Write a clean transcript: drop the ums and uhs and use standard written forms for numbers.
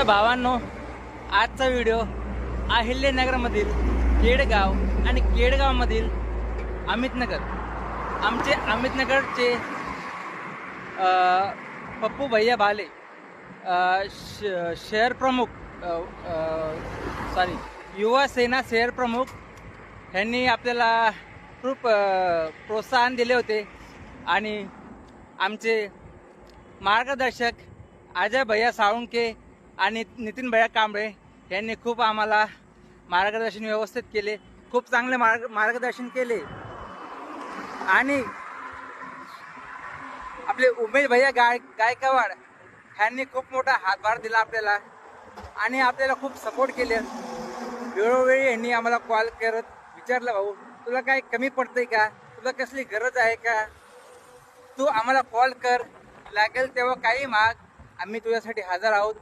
तर भावांनो, आजचा व्हिडिओ अहिल्यानगरमधील केडगाव आणि केडगावमधील अमितनगर, आमचे अमितनगरचे पप्पू भैया भाले, शहर प्रमुख, सॉरी, युवा सेना शहर प्रमुख यांनी आपल्याला खूप प्रोत्साहन दिले होते आणि आमचे मार्गदर्शक अजय भैया साळुंके आणि नितीन भैया कांबळे यांनी खूप आम्हाला मार्गदर्शन व्यवस्थित केले, खूप चांगले मार्गदर्शन केले. आणि आपले उमेश भैया गायकवाड यांनी खूप मोठा हातभार दिला आपल्याला आणि आपल्याला खूप सपोर्ट केले. वेळोवेळी यांनी आम्हाला कॉल करत विचारलं, भाऊ तुला काय कमी पडतंय का, तुला कसली गरज आहे का, तू आम्हाला कॉल कर, लागेल तेव्हा काही माग, आम्ही तुझ्यासाठी हजर आहोत.